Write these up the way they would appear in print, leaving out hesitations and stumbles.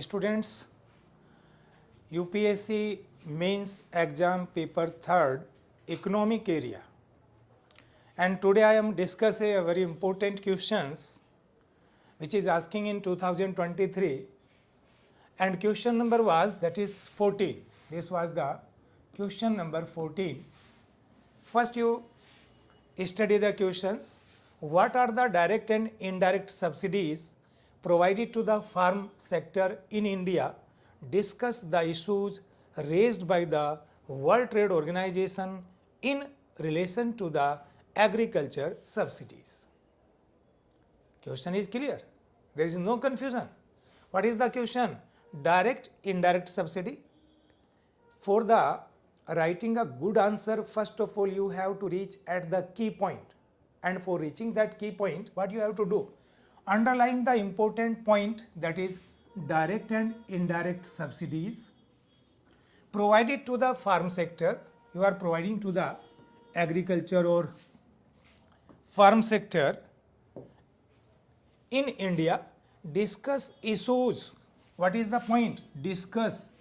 Students, UPSC mains exam paper 3rd economic area, and today I am discussing a very important questions which is asking in 2023, and question number was that is 14. This was the question number 14. First you study the questions. What are the direct and indirect subsidies provided to the farm sector in India? Discuss the issues raised by the World Trade Organization in relation to the agriculture subsidies. Question is clear. There is no confusion. What is the question? Direct, indirect subsidy. For the writing a good answer, first of all you have to reach at the key point. And for reaching that key point, what you have to do? Underline the important point, that is direct and indirect subsidies provided to the farm sector. You are providing to the agriculture or farm sector in India. Discuss issues. What is the point? Discuss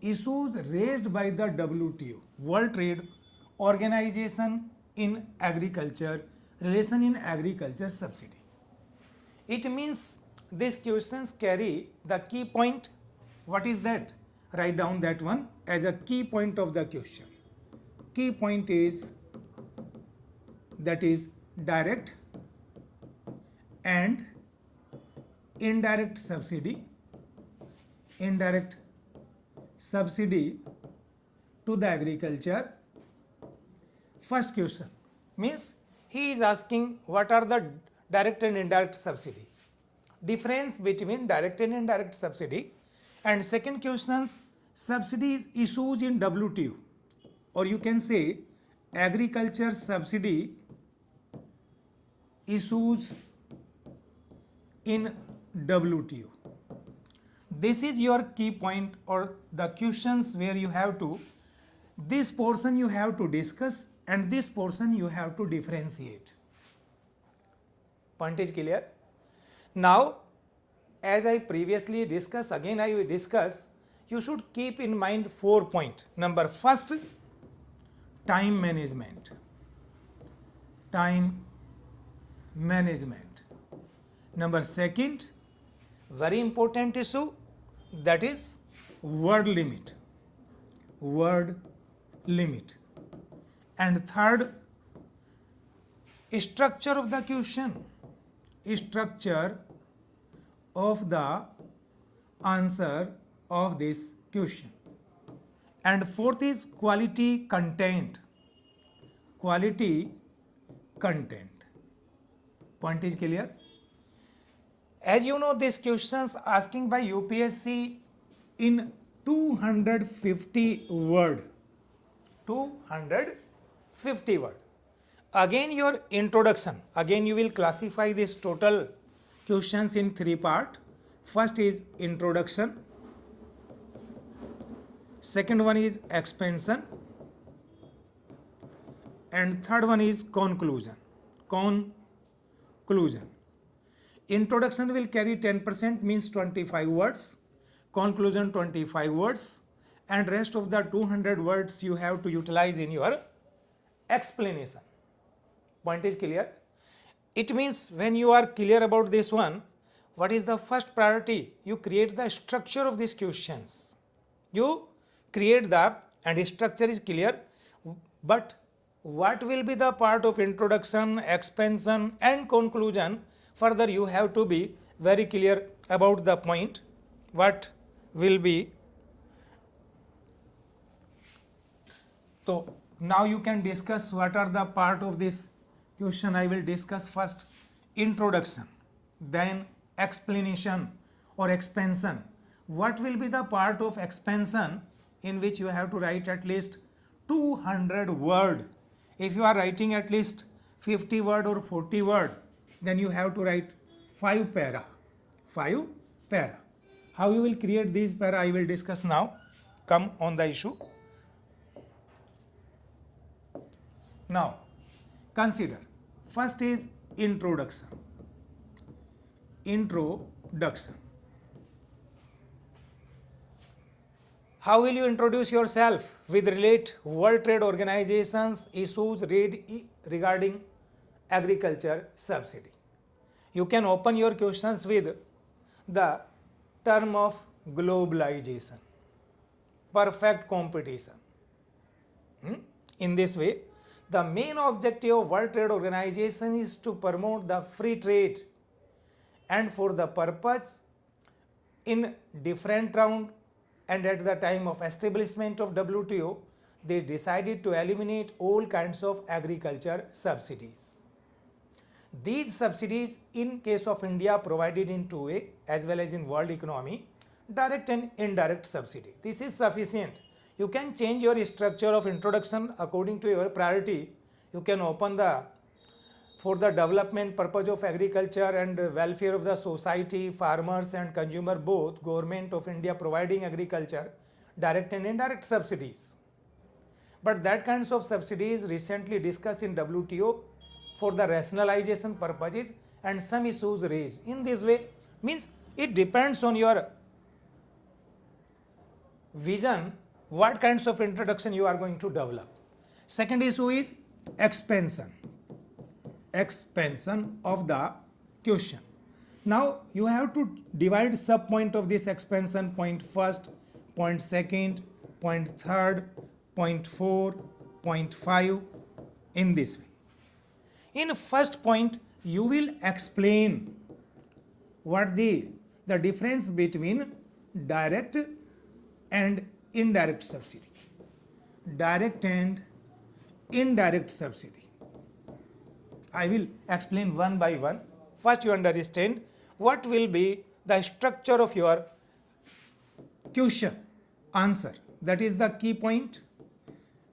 issues raised by the WTO, World Trade Organization in agriculture, relation in agriculture subsidy. It means these questions carry the key point. What is that? Write down that one as a key point of the question. Key point is, that is direct and indirect subsidy. Indirect subsidy to the agriculture. First question means he is asking what are the direct and indirect subsidy, difference between direct and indirect subsidy. And second questions, subsidies issues in WTO, or you can say agriculture subsidy issues in WTO. This is your key point or the questions where you have to, this portion you have to discuss and this portion you have to differentiate. Point is clear? Now, as I previously discussed, again I will discuss, you should keep in mind 4 points. Number first, time management. Time management. Number second, very important issue, that is word limit. Word limit. And third, structure of the question. Structure of the answer of this question. And fourth is quality content. Quality content. Point is clear? As you know, these questions asking by UPSC in 250 word. 250 word. Again your introduction. Again you will classify this total questions in 3 parts. First is introduction. Second one is expansion. And third one is conclusion. Conclusion. Introduction will carry 10%, means 25 words. Conclusion 25 words. And rest of the 200 words you have to utilize in your explanation. Point is clear? It means when you are clear about this one, what is the first priority? You create the structure of these questions. You create the, and structure is clear, but what will be the part of introduction, expansion and conclusion? Further you have to be very clear about the point. What will be? So now you can discuss what are the part of this question. I will discuss first introduction, then explanation or expansion. What will be the part of expansion in which you have to write at least 200 word. If you are writing at least 50 word or 40 word, then you have to write 5 para. 5 para. How you will create these para I will discuss now. Come on the issue. Now consider, first is introduction. Introduction. How will you introduce yourself with relate World Trade Organization's issues regarding agriculture subsidy? You can open your questions with the term of globalization, perfect competition. In this way, the main objective of World Trade Organization is to promote the free trade, and for the purpose in different round and at the time of establishment of WTO, they decided to eliminate all kinds of agriculture subsidies. These subsidies in case of India provided in two ways as well as in world economy, direct and indirect subsidy. This is sufficient. You can change your structure of introduction according to your priority. You can open the for the development purpose of agriculture and welfare of the society, farmers and consumer both, Government of India providing agriculture, direct and indirect subsidies. But that kinds of subsidies recently discussed in WTO for the rationalization purposes and some issues raised. In this way, means it depends on your vision what kinds of introduction you are going to develop. Second issue is expansion of the question. Now you have to divide sub point of this expansion, point first, point second, point third, point 4, point 5 in this way. In first point you will explain what the difference between direct and indirect subsidy. Direct and indirect subsidy. I will explain one by one. First you understand what will be the structure of your question answer. That is the key point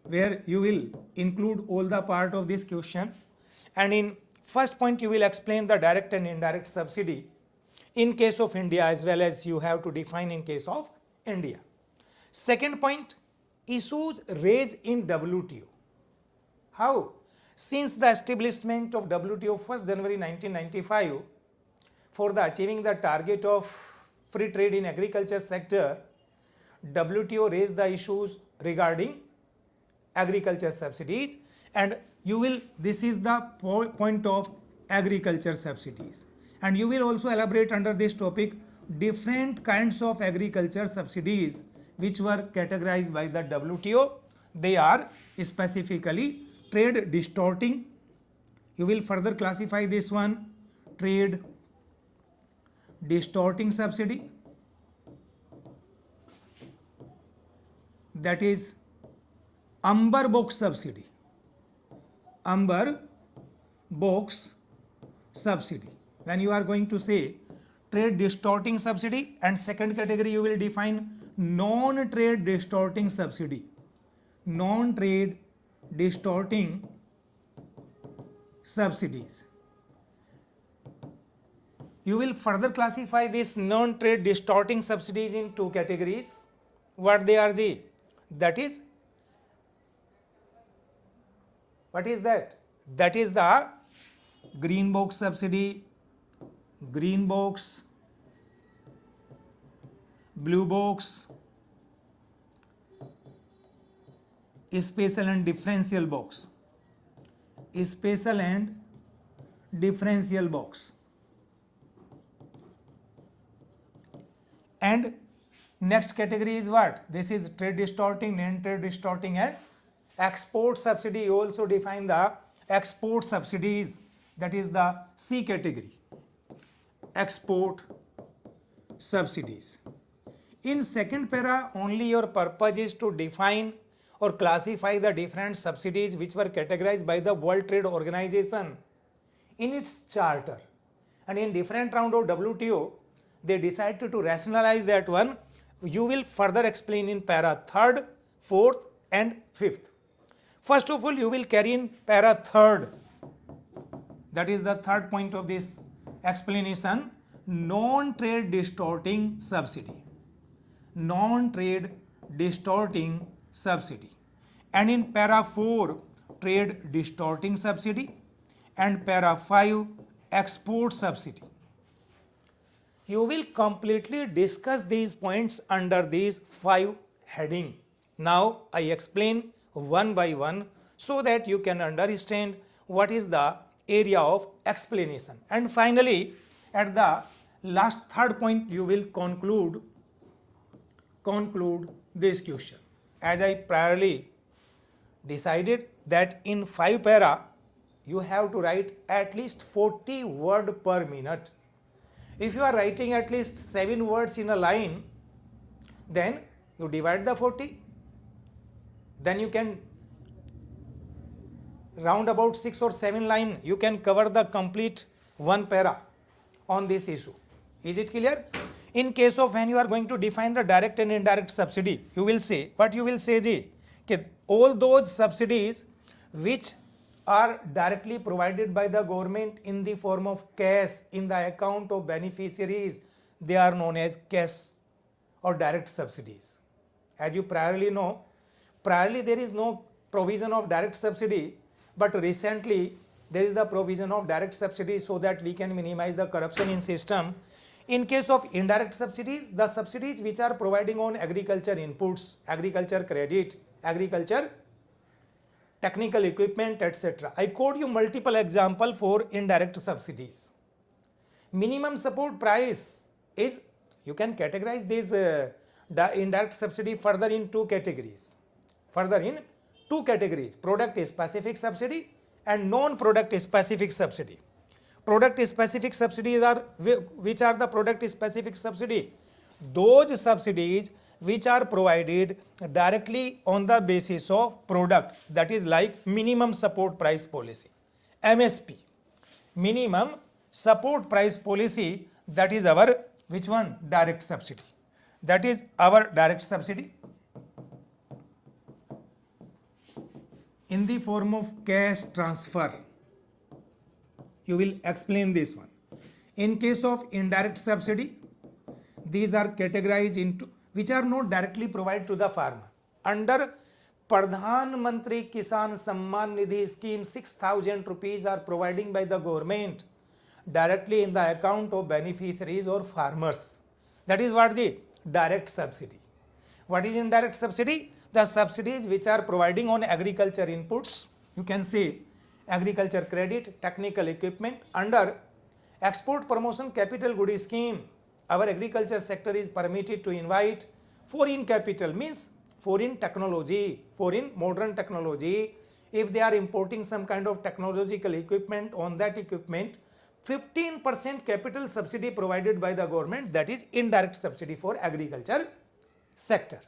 where you will include all the part of this question. And in first point you will explain the direct and indirect subsidy in case of India as well as you have to define in case of India. Second point, issues raised in WTO. How? Since the establishment of WTO 1st January 1995 for the achieving the target of free trade in agriculture sector, WTO raised the issues regarding agriculture subsidies, and you will, this is the point of agriculture subsidies, and you will also elaborate under this topic different kinds of agriculture subsidies which were categorized by the WTO. They are specifically trade distorting. You will further classify this one, trade distorting subsidy, that is umber box subsidy. Umber box subsidy. When you are going to say trade distorting subsidy, and second category you will define non-trade distorting subsidy. Non-trade distorting subsidies. You will further classify this non-trade distorting subsidies in two categories. What they are the? That is, what is that? That is the green box subsidy, green box, blue box, special and differential box, special and differential box. And next category is what? This is trade distorting, non-trade distorting and export subsidy. You also define the export subsidies, that is the C category, export subsidies. In second para, only your purpose is to define or classify the different subsidies which were categorized by the World Trade Organization in its charter. And in different round of WTO, they decided to rationalize that one. You will further explain in para 3rd, 4th and 5th. First of all, you will carry in para 3rd, that is the third point of this explanation, non-trade distorting subsidy. Non-trade distorting subsidy. And in para 4, trade distorting subsidy, and para 5, export subsidy. You will completely discuss these points under these 5 heading. Now I explain one by one so that you can understand what is the area of explanation. And finally, at the last third point, you will conclude this question. As I priorly decided that in 5 para, you have to write at least 40 words per minute. If you are writing at least 7 words in a line, then you divide the 40, then you can round about 6 or 7 line, you can cover the complete 1 para on this issue. Is it clear? In case of when you are going to define the direct and indirect subsidy, you will say, what you will say ji, that all those subsidies which are directly provided by the government in the form of cash in the account of beneficiaries, they are known as cash or direct subsidies. As you priorly know, priorly there is no provision of direct subsidy, but recently there is the provision of direct subsidy so that we can minimize the corruption in system. In case of indirect subsidies, the subsidies which are providing on agriculture inputs, agriculture credit, agriculture technical equipment, etc. I quote you multiple example for indirect subsidies. Minimum support price is, you can categorize this indirect subsidy further in 2 categories. Product specific subsidy and non-product specific subsidy. Product specific subsidies are, which are the product specific subsidy? Those subsidies which are provided directly on the basis of product, that is like minimum support price policy, MSP, minimum support price policy, that is our which one? Direct subsidy. That is our direct subsidy in the form of cash transfer. You will explain this one. In case of indirect subsidy, these are categorized into which are not directly provided to the farmer. Under Pradhan Mantri Kisan Samman Nidhi scheme, 6,000 rupees are providing by the government directly in the account of beneficiaries or farmers. That is what the direct subsidy. What is indirect subsidy? The subsidies which are providing on agriculture inputs, you can say agriculture credit, technical equipment. Under export promotion capital good scheme, our agriculture sector is permitted to invite foreign capital, means foreign technology, foreign modern technology. If they are importing some kind of technological equipment, on that equipment 15% capital subsidy provided by the government, that is indirect subsidy for agriculture sector.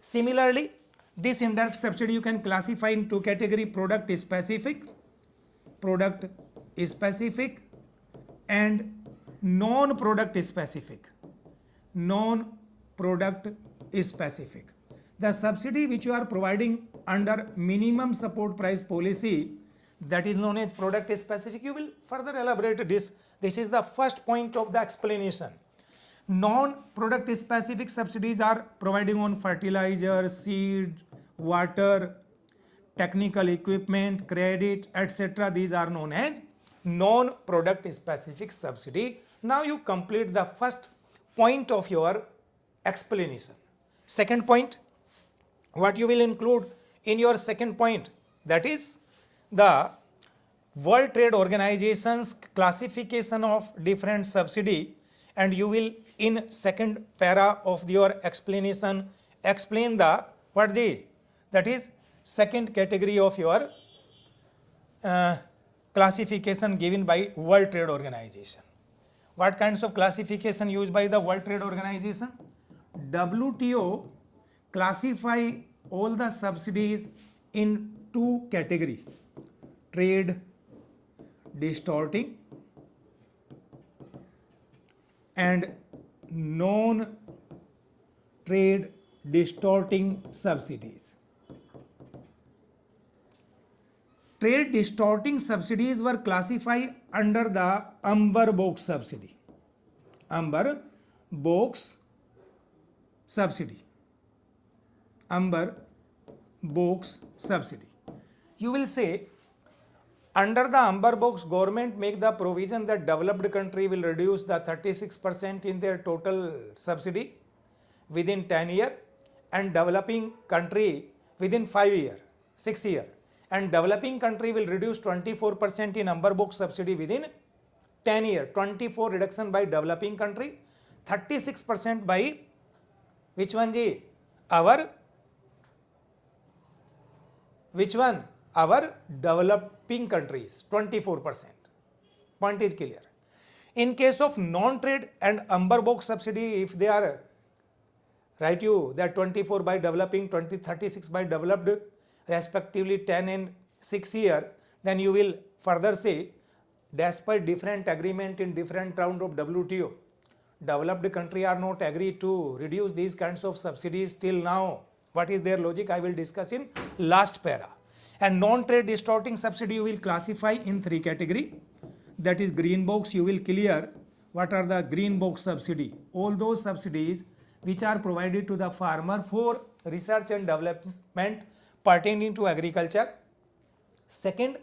Similarly, this indirect subsidy you can classify in 2 categories: product specific and non-product specific. The subsidy which you are providing under minimum support price policy, that is known as product specific. You will further elaborate this. This is the first point of the explanation. Non-product specific subsidies are providing on fertilizer, seed, water, technical equipment, credit, etc. These are known as non-product specific subsidy. Now you complete the first point of your explanation. Second point, what you will include in your second point, that is the World Trade Organization's classification of different subsidy, and you will in second para of your explanation explain the that is second category of your classification given by World Trade Organization. What kinds of classification used by the World Trade Organization? WTO classify all the subsidies in 2 categories: trade distorting and non-trade distorting subsidies. Trade distorting subsidies were classified under the Amber-Box subsidy. Amber-Box subsidy. You will say, under the Amber-Box, government make the provision that developed country will reduce the 36% in their total subsidy within 10 years, and developing country within 5 years, 6 years, and developing country will reduce 24% in number book subsidy within 10 years. 24 reduction by developing country, 36% by which one ji? Which one? Our developing countries, 24%. Point is clear. In case of non-trade and umber box subsidy, if they are write you that 24 by developing, 36 by developed, respectively 10 and 6 year, then you will further say, despite different agreement in different round of WTO, developed country are not agreed to reduce these kinds of subsidies till now. What is their logic? I will discuss in last para. And non-trade distorting subsidy you will classify in 3 category. That is green box. You will clear what are the green box subsidy. All those subsidies which are provided to the farmer for research and development pertaining to agriculture. Second,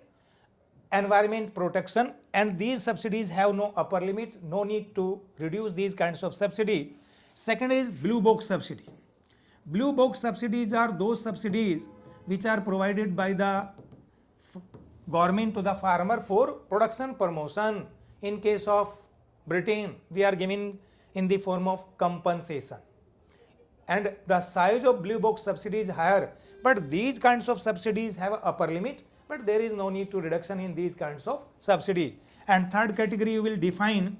environment protection, and these subsidies have no upper limit, no need to reduce these kinds of subsidy. Second is blue box subsidy. Blue box subsidies are those subsidies which are provided by the government to the farmer for production promotion. In case of Britain, they are given in the form of compensation, and the size of blue box subsidy is higher, but these kinds of subsidies have upper limit, but there is no need to reduction in these kinds of subsidy. And third category you will define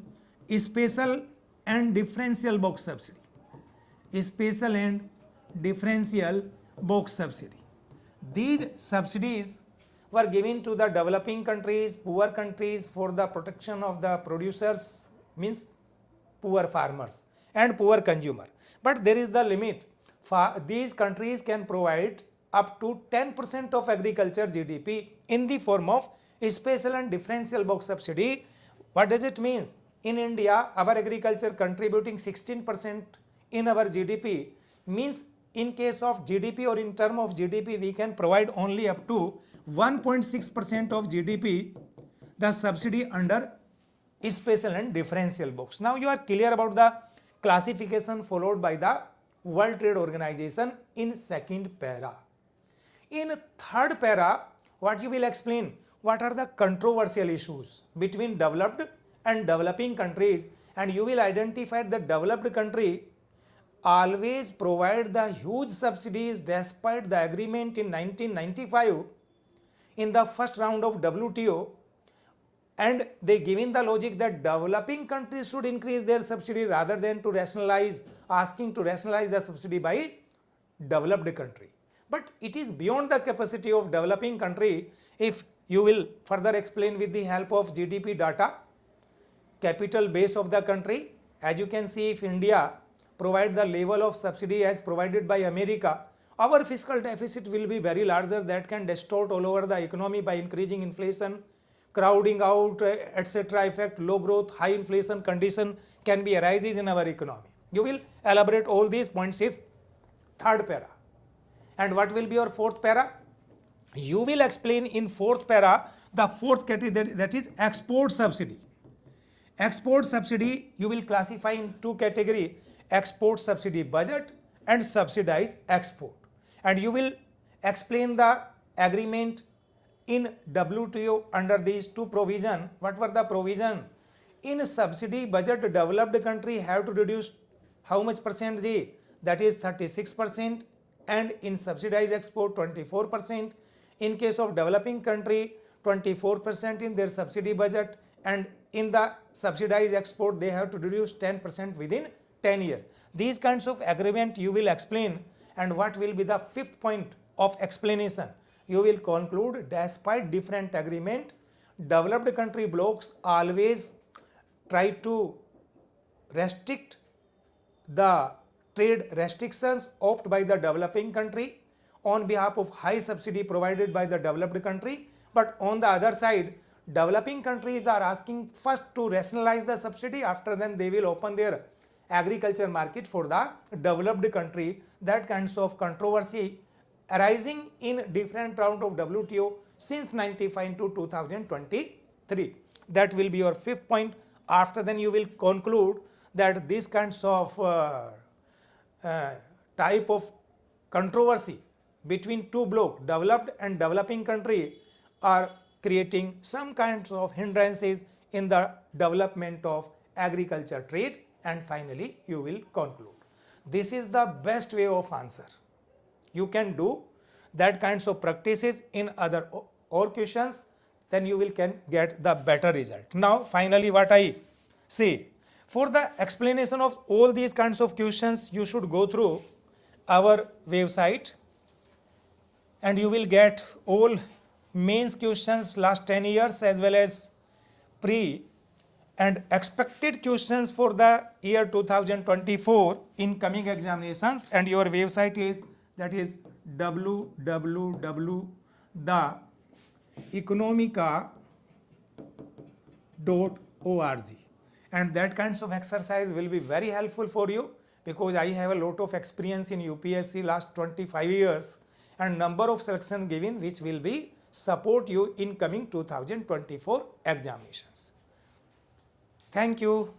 special and differential box subsidy. Special and differential box subsidy. These subsidies were given to the developing countries, poor countries, for the protection of the producers, means poor farmers and poor consumer. But there is the limit. These countries can provide up to 10% of agriculture GDP in the form of special and differential box subsidy. What does it mean? In India, our agriculture contributing 16% in our GDP, means in case of GDP or in term of GDP, we can provide only up to 1.6% of GDP the subsidy under special and differential box. Now you are clear about the classification followed by the World Trade Organization in second para. In third para, what you will explain? What are the controversial issues between developed and developing countries, and you will identify the developed country always provide the huge subsidies despite the agreement in 1995 in the first round of WTO, and they given the logic that developing countries should increase their subsidy rather than to rationalize, asking to rationalize the subsidy by developed country. But it is beyond the capacity of developing country. If you will further explain with the help of GDP data, capital base of the country, as you can see, if India provide the level of subsidy as provided by America, our fiscal deficit will be very larger, that can distort all over the economy by increasing inflation, crowding out, etc. effect, low growth, high inflation condition can be arises in our economy. You will elaborate all these points in third para. And what will be your fourth para? You will explain in fourth para the fourth category, that is export subsidy. Export subsidy you will classify in two categories: export subsidy budget and subsidized export. And you will explain the agreement in WTO under these two provisions. What were the provision? In subsidy budget, developed country have to reduce how much percent G? That is 36%, and in subsidized export 24%. In case of developing country, 24% in their subsidy budget, and in the subsidized export they have to reduce 10% within 10 years. These kinds of agreement you will explain. And what will be the fifth point of explanation? You will conclude, despite different agreement, developed country blocks always try to restrict the trade restrictions opted by the developing country on behalf of high subsidy provided by the developed country. But on the other side, developing countries are asking first to rationalize the subsidy, after then they will open their agriculture market for the developed country. That kinds of controversy arising in different round of WTO since 95 to 2023. That will be your fifth point. After then you will conclude that these kinds of type of controversy between two blocs, developed and developing country, are creating some kinds of hindrances in the development of agriculture trade, and finally you will conclude. This is the best way of answer. You can do that kinds of practices in other or questions, then you will can get the better result. Now finally what I say, for the explanation of all these kinds of questions, you should go through our website and you will get all mains questions last 10 years as well as pre and expected questions for the year 2024 in coming examinations, and your website is, that is www.economica.org, and that kinds of exercise will be very helpful for you, because I have a lot of experience in UPSC last 25 years and number of selections given which will be support you in coming 2024 examinations. Thank you.